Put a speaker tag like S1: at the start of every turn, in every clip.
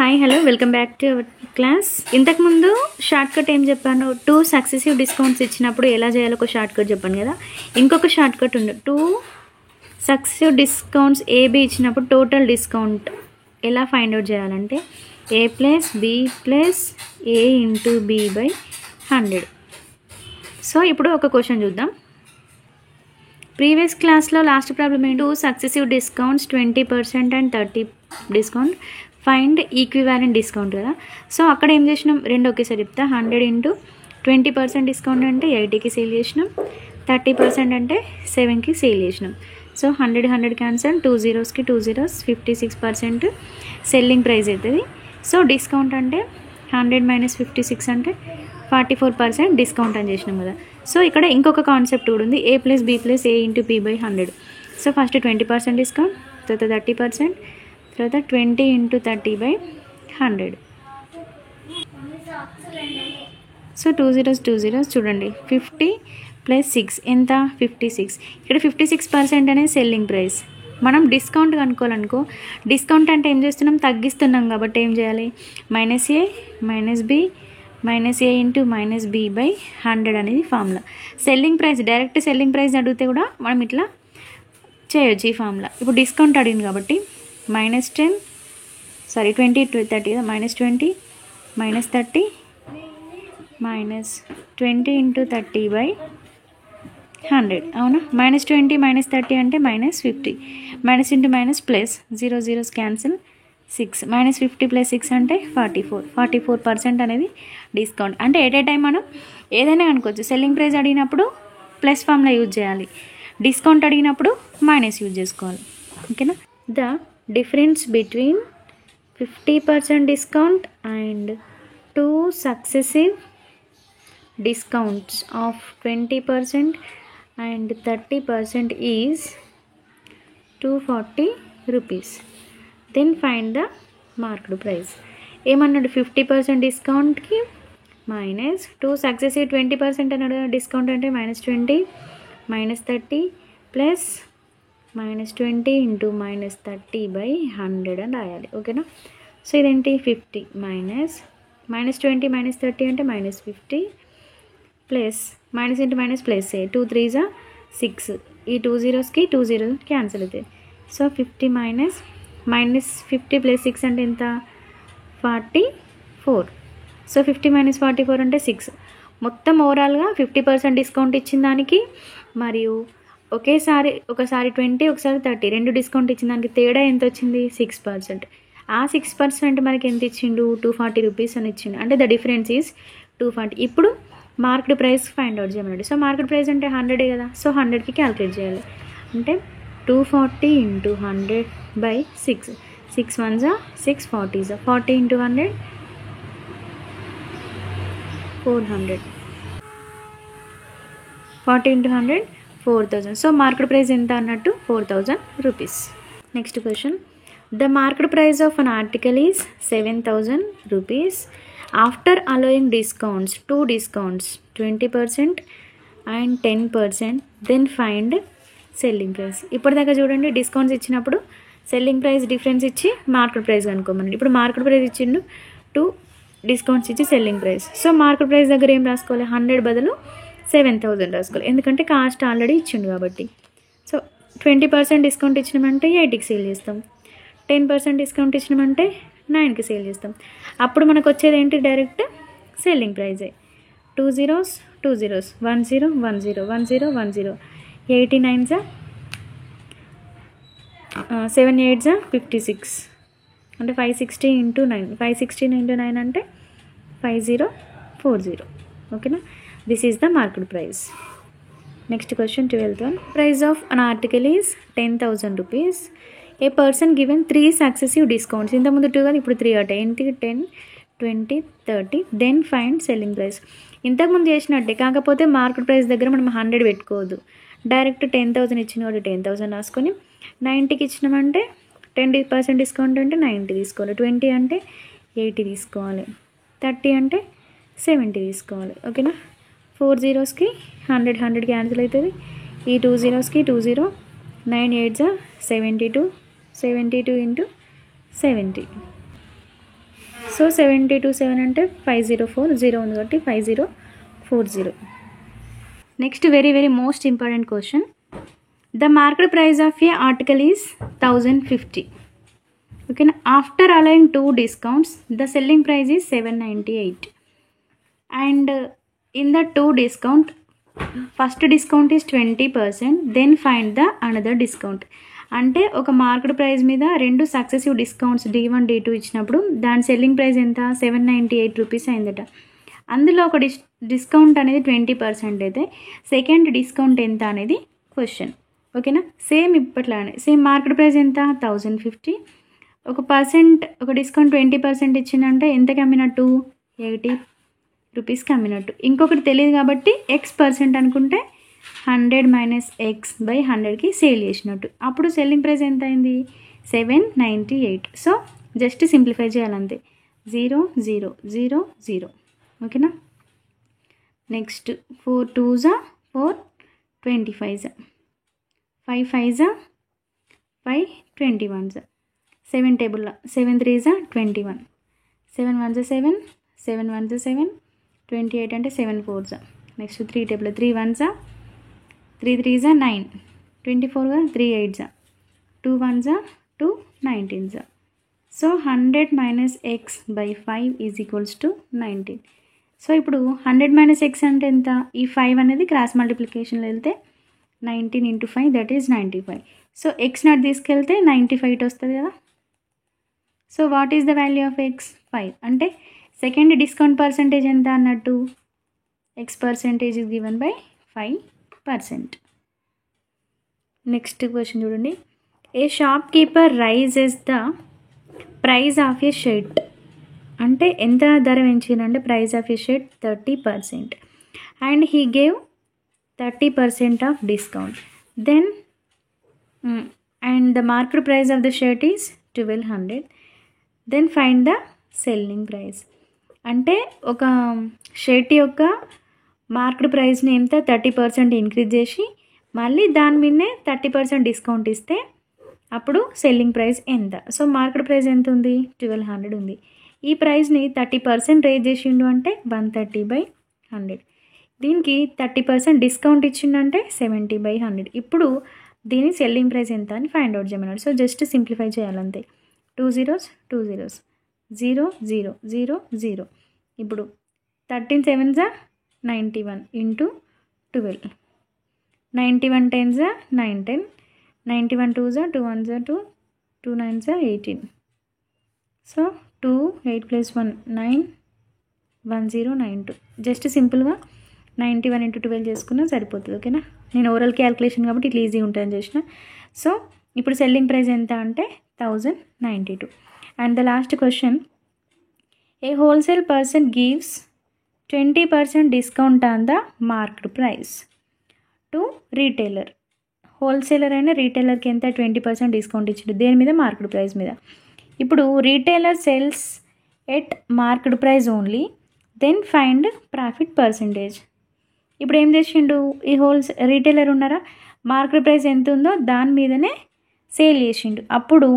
S1: Hi hello welcome back to our class. ఇంతకుముందు short cut ఏం చెప్పాను, 2 సక్సెసివ్ డిస్కౌంట్స్ ఇచ్చినప్పుడు ఎలా చేయాలో ఒక షార్ట్ కట్ చెప్పాను కదా. ఇంకొక షార్ట్ కట్ ఉంది. 2 సక్సెసివ్ డిస్కౌంట్స్ ఏబి ఇచ్చినప్పుడు టోటల్ డిస్కౌంట్ ఎలా ఫైండ్ అవుట్ చేయాలంటే a plus B plus A into B by 100. So ఇప్పుడు ఒక క్వశ్చన్ చూద్దాం. ప్రీవియస్ క్లాస్లో లాస్ట్ ప్రాబ్లమ్ ఏంటి, 2 successive discounts 20% and 30 discount, find equivalent discount కదా. సో అక్కడ ఏం చేసినాం, రెండు ఒకేసారి చెప్తా. 100 ఇంటూ 20% డిస్కౌంట్ అంటే 80కి సేల్ చేసినాం, 30% అంటే 7కి సేల్ చేసినాం. So 100 cancel, 2 zeros 56% selling price అవుతుంది. సో డిస్కౌంట్ అంటే 100 మైనస్ 56 అంటే 44% డిస్కౌంట్ అని చేసినాం కదా. సో ఇక్కడ ఇంకొక కాన్సెప్ట్ కూడా ఉంది, a plus B plus A into P by 100. So first 20% discount, తర్వాత 30%, తర్వాత 20 ఇంటూ 30 బై 100. సో 2 zeros చూడండి, 50 ప్లస్ 6 ఎంత, 56. ఇక్కడ 56% అనేది సెల్లింగ్ ప్రైస్. మనం డిస్కౌంట్ కనుక్కోవాలనుకో, డిస్కౌంట్ అంటే ఏం చేస్తున్నాం, తగ్గిస్తున్నాం కాబట్టి ఏం చేయాలి, minus A minus B minus A into minus B by 100 అనేది formula. Selling price, direct selling price అడిగితే కూడా మనం ఇట్లా చేయొచ్చు ఈ ఫార్ములా. ఇప్పుడు డిస్కౌంట్ అడిగింది కాబట్టి -10 సారీ 20 to 30 కదా, -20 -30 -20 ఇంటూ 30 బై 100 అవునా. -20 -30 అంటే -50, minus into minus plus, 0 zeros cancel, 6 -50 plus 6 అంటే 44% అనేది డిస్కౌంట్. అంటే ఎట్ ఏ టైం మనం ఏదైనా అనుకోవచ్చు. సెల్లింగ్ ప్రైస్ అడిగినప్పుడు ప్లస్ ఫార్ములా యూజ్ చేయాలి, డిస్కౌంట్ అడిగినప్పుడు మైనస్ యూజ్ చేసుకోవాలి. ఓకేనా. The difference between 50% discount and 2 successive discounts of 20% and 30% is 240 rupees. Then find the marked price. ఏమన్నాడు, 50% డిస్కౌంట్కి మైనస్ 2 సక్సెసివ్ 20% అన్నాడు. డిస్కౌంట్ అంటే -20 -30 ప్లస్ -20 ఇంటూ -30 బై 100 అని రాయాలి. ఓకేనా. సో ఇదేంటి 50 -20 -30 అంటే -50 plus minus into minus plus, 2 3s 6, ఈ 2 zeros 2 0 క్యాన్సిల్ అవుతాయి. సో 50 -50 ప్లస్ 6 అంటే ఎంత, 44. సో 50 - 44 అంటే 6. మొత్తం ఓవరాల్గా 50% డిస్కౌంట్ ఇచ్చిన దానికి మరియు ఒకసారి 20 ఒకసారి 30 రెండు డిస్కౌంట్ ఇచ్చిన దానికి తేడా ఎంత వచ్చింది, 6%. ఆ 6% మనకి ఎంత ఇచ్చిండు, 240 రూపీస్ అని ఇచ్చిండు. అంటే ద డిఫరెన్స్ ఈజ్ 240. ఇప్పుడు మార్కెట్ ప్రైస్ ఫైండ్ అవుట్ చేయమన్నాడు. సో మార్కెట్ ప్రైస్ అంటే 100 కదా. సో 100కి క్యాలిక్యులేట్ చేయాలి. అంటే 240 into 100 by 6, 6 1s 6 40s 40 into 100 400, 40 into 100 4000. So market price ఎంత అన్నట్టు 4000 rupees. Next question, the market price of an article is 7000 rupees after allowing discounts, 2 discounts 20% and 10%. Then find selling price. ఇప్పటిదాకా చూడండి, discounts ఇచ్చినప్పుడు selling price difference ఇచ్చి market price కనుక్కోమని. ఇప్పుడు market price ఇచ్చిండు, 2 discounts ఇచ్చి selling price. So market price దగ్గర ఏం రాసుకోవాలి, 100 బదులు 7000 రాసుకోవాలి, ఎందుకంటే కాస్ట్ ఆల్రెడీ ఇచ్చిండు కాబట్టి. సో 20% డిస్కౌంట్ ఇచ్చినామంటే 80కి సేల్ చేస్తాం, 10% డిస్కౌంట్ ఇచ్చినామంటే 9కి సేల్ చేస్తాం. అప్పుడు మనకు వచ్చేది ఏంటి, direct selling ప్రైజే. 2 zeros 2 zeros 1 0 1 0 1 0 1 0, 89s 7 8s 56 అంటే 560 ఇంటూ 9, 516 ఇంటూ 9 అంటే 5040. ఓకేనా. This is the market price. Next question 12th one, price of an article is 10,000 rupees. A person given 3 successive discounts. ఇంతకుముందు 2 కాదు, ఇప్పుడు 3 అట. ఏంటి, 10 20 30. Then find selling price. ఇంతకుముందు చేసినట్టే, కాకపోతే మార్కెట్ ప్రైస్ దగ్గర మనం 100 పెట్టుకోవద్దు, డైరెక్ట్ 10,000 ఇచ్చిన వాడు 10,000 రాసుకొని, 90కి ఇచ్చినామంటే 10% డిస్కౌంట్ అంటే 90 తీసుకోవాలి, 20 అంటే 80 తీసుకోవాలి, 30 అంటే 70 తీసుకోవాలి. ఓకేనా. 4 zeros 100 క్యాన్సిల్ అవుతుంది, ఈ 2 zeros 2 0, 9 8s 72 72 into 70. So 70 to 7 అంటే 504, 0 ఉంది కాబట్టి 5040. Next very very most important question. The market price of a article is 1050. ఓకేనా. After applying 2 discounts the selling price is 798 and in the 2 discount first discount is 20%, then find the another discount. అంటే ఒక market price మీద 2 successive discounts D1 D2 ఇచ్చినప్పుడు దాని selling price ఎంత 798 rupees అయిందట. అందులో ఒక డిస్కౌంట్ అనేది 20% అయితే సెకండ్ డిస్కౌంట్ ఎంత అనేది క్వశ్చన్. ఓకేనా. సేమ్ ఇప్పట్లానే సేమ్ మార్కెట్ ప్రైస్ ఎంత 1050, ఒక డిస్కౌంట్ 20% ఇచ్చిందంటే ఎంతకి అమ్మినట్టు 80 రూపీస్కి అమ్మినట్టు. ఇంకొకటి తెలియదు కాబట్టి X% అనుకుంటే 100 - X/100కి సేల్ చేసినట్టు. అప్పుడు సెల్లింగ్ ప్రైస్ ఎంత అయింది 798. సో జస్ట్ సింప్లిఫై చేయాలంతే. 0 0 0 0. ఓకేనా. Next 4 2s 4, 25s, 5 5s 5, 21s, 7 టేబుల్లో 7 3s 21, 7 1s 7, 7 1s 7, 28 అంటే 7 4s. నెక్స్ట్ 3 టేబుల్లో 3 1s 3 3s 9, 24గా 3 8s, 2 1s 2 19s. So 100 - X/5 is equals to 19. So ఇప్పుడు 100 - X అంటే ఎంత, ఈ 5 అనేది క్రాస్ మల్టిప్లికేషన్లో వెళ్తే 19 × 5 దట్ ఈజ్ 95. సో X0 తీసుకెళ్తే 95 వస్తుంది కదా. So what is the value of X 5 అంటే సెకండ్ డిస్కౌంట్ పర్సంటేజ్ ఎంత అన్నట్టు X% is given by 5%. Next question చూడండి. A shopkeeper raises the price of a shirt. అంటే ఎంత ధర పెంచిందంటే price of a shirt 30% and he gave 30% off discount. Then and the market price of the shirt is 1200. Then find the selling price. అంటే ఒక shirt యొక్క market ప్రైస్ని ఎంత 30% increase చేసి మళ్ళీ దాని మీదనే 30% డిస్కౌంట్ ఇస్తే అప్పుడు సెల్లింగ్ ప్రైస్ ఎంత. సో మార్కెట్ ప్రైస్ ఎంత ఉంది 1200 ఉంది. ఈ ప్రైస్ని 30% రేజ్ చేసిండు అంటే 130/100. దీనికి 30% డిస్కౌంట్ ఇచ్చిండంటే 70/100. ఇప్పుడు దీని సెల్లింగ్ ప్రైస్ ఎంత అని ఫైండ్ అవుట్ చేయమన్నాడు. సో జస్ట్ సింప్లిఫై చేయాలంతే. 2 zeros 2 zeros 0 0 0 0. ఇప్పుడు 13 7s 91 × 12, 91 10s 9 10, 91 2s 2 1s 2, 2 9s 18. So 2 8 + 1 9 1092. Just సింపుల్గా 91 × 12 చేసుకున్నా సరిపోతుంది. ఓకేనా. నేను ఓరల్ క్యాల్కులేషన్ కాబట్టి ఇట్లా ఈజీ ఉంటుందని చేసిన. సో ఇప్పుడు సెల్లింగ్ ప్రైస్ ఎంత అంటే 1092. And the last question. A wholesale person gives 20% discount on the market price to retailer. Wholesaler అయినా రీటైలర్కి ఎంత 20% డిస్కౌంట్ ఇచ్చిండు దేని మీద మార్కెట్ ప్రైస్ మీద. ఇప్పుడు retailer sells at market price only, then find profit percentage. ఇప్పుడు ఏం చేసిండు ఈ రీటైలర్ ఉన్నారా మార్కెట్ ప్రైస్ ఎంత ఉందో దాని మీదనే సేల్ చేసిండు. అప్పుడు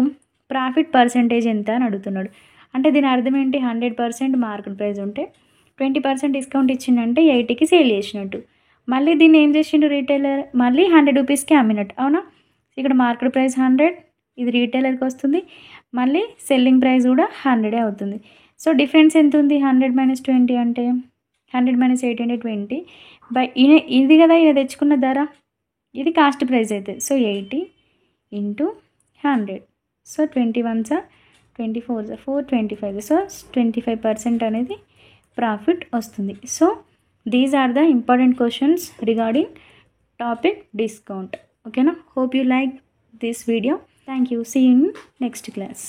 S1: ప్రాఫిట్ పర్సంటేజ్ ఎంత అని అడుగుతున్నాడు. అంటే దీని అర్థం ఏంటి 100% మార్కెట్ ప్రైస్ ఉంటే 20% డిస్కౌంట్ ఇచ్చిండంటే 80కి సేల్ చేసినట్టు. మళ్ళీ దీన్ని ఏం చేసిండు రీటైలర్ మళ్ళీ 100 రూపీస్కి అమ్మినట్టు. అవునా. ఇక్కడ మార్కెట్ ప్రైస్ 100, ఇది రీటైలర్కి వస్తుంది, మళ్ళీ సెల్లింగ్ ప్రైస్ కూడా 100 అవుతుంది. సో డిఫరెన్స్ ఎంత ఉంది 100 - 20 అంటే 100 - 80 అంటే 20. ఇది కదా ఇది తెచ్చుకున్న ధర, ఇది కాస్ట్ ప్రైస్ అయితే. So 80 × 100. So 21s 24s 4 25. So 25% అనేది ప్రాఫిట్ వస్తుంది. So these are the important questions regarding topic discount. ఓకేనా. Hope you like this video. Thank you. See you in next class.